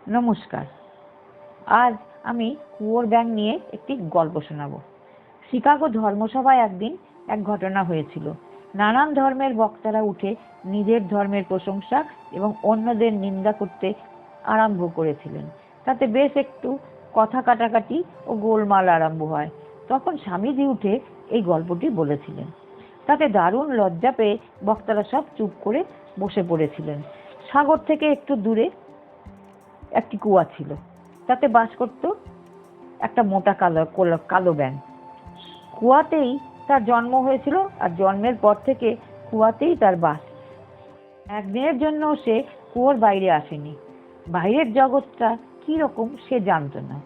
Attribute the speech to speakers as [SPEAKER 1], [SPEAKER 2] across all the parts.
[SPEAKER 1] নমস্কার। আজ আমি কুয়োর ব্যাঙ নিয়ে একটি গল্প শোনাবো। শিকাগো ধর্মসভায় একদিন এক ঘটনা হয়েছিল। নানান ধর্মের বক্তারা উঠে নিজের ধর্মের প্রশংসা এবং অন্যদের নিন্দা করতে আরম্ভ করেছিলেন। তাতে বেশ একটু কথা কাটাকাটি ও গোলমাল আরম্ভ হয়। তখন স্বামীজি উঠে এই গল্পটি বলেছিলেন। তাতে দারুণ লজ্জা পেয়ে বক্তারা সব চুপ করে বসে পড়েছিলেন। সাগর থেকে একটু দূরে একটি কুয়া ছিল। তাতে বাস করত একটা মোটা কালো ব্যাঙ। কুয়াতেই তার জন্ম হয়েছিল, আর জন্মের পর থেকে কুয়াতেই তার বাস। একদিনের জন্য সে কুয়োর বাইরে আসেনি। বাইরের জগৎটা কি রকম সে জানতো না।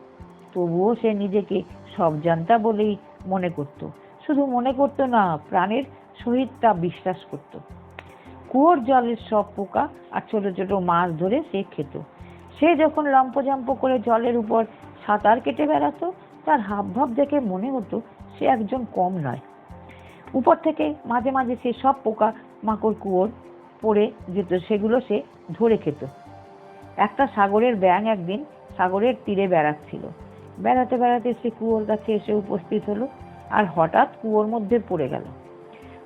[SPEAKER 1] তবুও সে নিজেকে সব জানতা বলেই মনে করত। শুধু মনে করতো না, প্রাণের সহিত তা বিশ্বাস করত। কুয়োর জলের সব পোকা আর ছোট ছোট মাছ ধরে সে খেত। সে যখন লম্পজম্প করে জলের উপর সাঁতার কেটে বেড়াতো, তার হাবভাব দেখে মনে হতো সে একজন কম নয়। উপর থেকে মাঝে মাঝে সে সব পোকা মাকড় কুয়োর পড়ে যেত, সেগুলো সে ধরে খেত। একটা সাগরের ব্যাঙ একদিন সাগরের তীরে বেড়াচ্ছিল। বেড়াতে বেড়াতে সে কুয়োর কাছে এসে উপস্থিত হলো, আর হঠাৎ কুয়োর মধ্যে পড়ে গেল।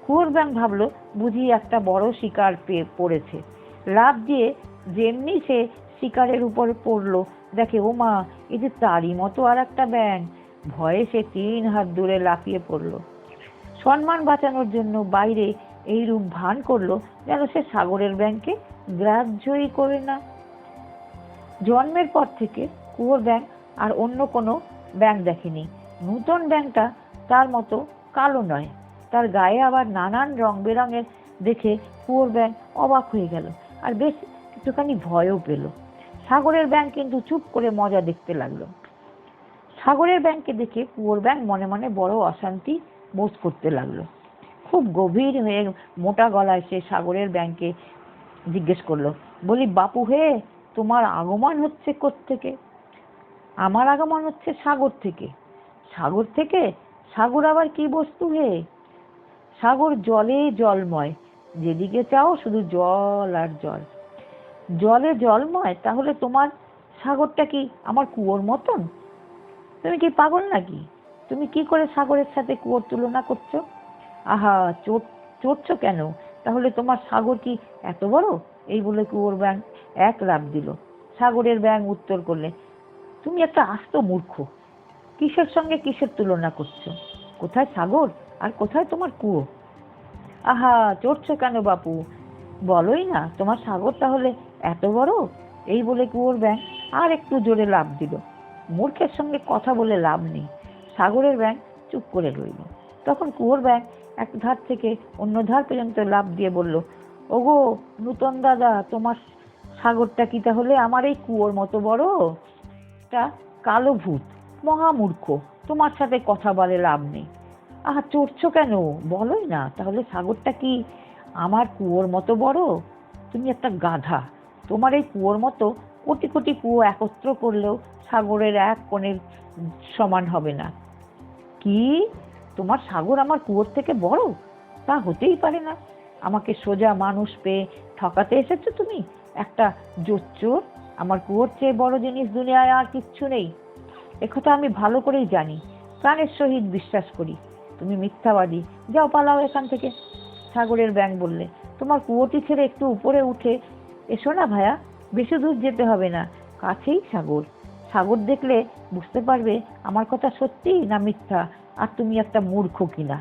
[SPEAKER 1] কুয়োর ব্যাঙ ভাবলো বুঝি একটা বড় শিকার পেয়ে পড়েছে। লাফ দিয়ে যেমনি সে শিকারের উপরে পড়লো, দেখে ও মা, এ যে তারই মতো আর একটা ব্যাঙ। ভয়ে সে 3 হাত দূরে লাফিয়ে পড়লো। সম্মান বাঁচানোর জন্য বাইরে এইরূপ ভান করলো যেন সে সাগরের ব্যাঙকে গ্রাহ্যই করে না। জন্মের পর থেকে কুয়োর ব্যাঙ আর অন্য কোনো ব্যাঙ দেখেনি। নূতন ব্যাঙটা তার মতো কালো নয়, তার গায়ে আবার নানান রং বেরঙের দেখে কুয়োর ব্যাঙ অবাক হয়ে গেল, আর বেশ একটুখানি ভয়ও পেল। সাগরের ব্যাঙ কিন্তু চুপ করে মজা দেখতে লাগলো। সাগরের ব্যাঙকে দেখে কুয়োর ব্যাঙ মনে মনে বড় অশান্তি বোধ করতে লাগলো। খুব গভীর হয়ে মোটা গলায় সে সাগরের ব্যাঙকে জিজ্ঞেস করলো, বলি বাপু হে, তোমার আগমন হচ্ছে কোত্থেকে? আমার আগমন হচ্ছে সাগর থেকে। সাগর থেকে? সাগর আবার কি বস্তু হে? সাগর জলে জলময়, যেদিকে চাও শুধু জল আর জল। জলে জলময়? তাহলে তোমার সাগরটা কি আমার কুয়োর মতন? তুমি কি পাগল নাকি? তুমি কি করে সাগরের সাথে কুয়োর তুলনা করছো? আহা, চড়ছো কেন? তাহলে তোমার সাগর কি এত বড়? এই বলে কুয়োর ব্যাঙ এক লাফ দিল। সাগরের ব্যাঙ উত্তর করলে, তুমি একটা আস্ত মূর্খ। কিসের সঙ্গে কিসের তুলনা করছো? কোথায় সাগর আর কোথায় তোমার কুয়ো? আহা, চড়ছো কেন বাপু? বলোই না তোমার সাগর তাহলে এত বড়? এই বলে কুয়োর ব্যাঙ আর একটু জোরে লাফ দিল। মূর্খের সঙ্গে কথা বলে লাভ নেই। সাগরের ব্যাঙ চুপ করে রইল। তখন কুয়োর ব্যাঙ এক ধার থেকে অন্য ধার পর্যন্ত লাফ দিয়ে বলল, ওগো নূতন দাদা, তোমার সাগরটা কি তাহলে আমার এই কুয়োর মতো বড়? একটা কালো ভূত, মহামূর্খ, তোমার সাথে কথা বলে লাভ নেই। আহা, চড়ছো কেন? বলোই না তাহলে সাগরটা কি আমার কুয়োর মতো বড়? তুমি একটা গাধা। তোমার এই কুয়োর মতো কোটি কোটি কুয়ো একত্র করলেও সাগরের এক কোণের সমান হবে না। কি? তোমার সাগর আমার কুয়োর থেকে বড়? তা হতেই পারে না। আমাকে সোজা মানুষ পেয়ে ঠকাতে এসেছো তুমি, একটা জোচ্চোর। আমার কুয়োর চেয়ে বড় জিনিস দুনিয়ায় আর কিচ্ছু নেই। একথা আমি ভালো করেই জানি, প্রাণের সহিত বিশ্বাস করি। তুমি মিথ্যাবাদী, যাও পালাও এখান থেকে। সাগরের ব্যাঙ বললে, তোমার কুয়োটি ছেড়ে একটু উপরে উঠে এসো না ভায়া, বেশি দূর যেতে হবে না, কাছেই সাগর। সাগর দেখলে বুঝতে পারবে আমার কথা সত্যি না মিথ্যা, আর তুমি একটা মূর্খ কিনা।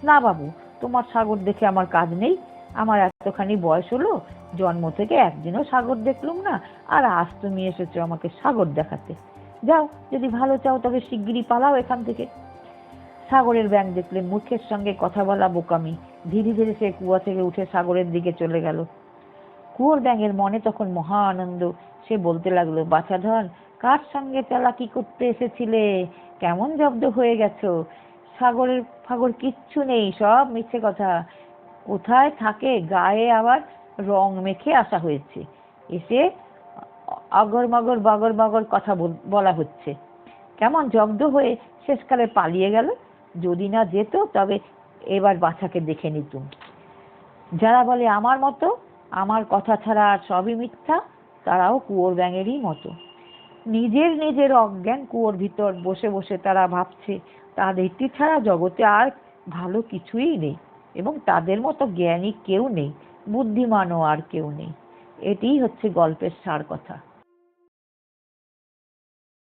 [SPEAKER 1] না বাবু, তোমার সাগর দেখে আমার কাজ নেই। আমার এতখানি বয়স হলো, জন্ম থেকে একদিনও সাগর দেখলুম না, আর আজ তুমি এসেছো আমাকে সাগর দেখাতে। যাও, যদি ভালো চাও তবে শিগগিরই পালাও এখান থেকে। সাগরের ব্যাঙ দেখলে মূর্খের সঙ্গে কথা বলা বোকামি। ধীরে ধীরে সে কুয়া থেকে উঠে সাগরের দিকে চলে গেল। কুয়োর ব্যাঙের মনে তখন মহা আনন্দ। সে বলতে লাগলো, বাছাধন, কার সঙ্গে চালাকি করতে এসেছিলে? কেমন জব্দ হয়ে গেছো? সাগরের ফাগর কিচ্ছু নেই, সব মিথ্যে কথা। কোথায় থাকে? গায়ে আবার রং মেখে আসা হয়েছে, এসে অগর মগর বগর বগর কথা বলা হচ্ছে। কেমন জব্দ হয়ে শেষকালে পালিয়ে গেল। যদি না যেত তবে এবার বাছাকে দেখে নিতুম। যারা বলে আমার মতো, আমার কথা ছাড়া আর সবই মিথ্যা, তারাও কুয়োর ব্যাঙেরই মতো। নিজের নিজের অজ্ঞান কুয়োর ভিতর বসে বসে তারা ভাবছে তাদেরটি ছাড়া জগতে আর ভালো কিছুই নেই এবং তাদের মতো জ্ঞানী কেউ নেই, বুদ্ধিমানও আর কেউ নেই। এটিই হচ্ছে গল্পের সার কথা।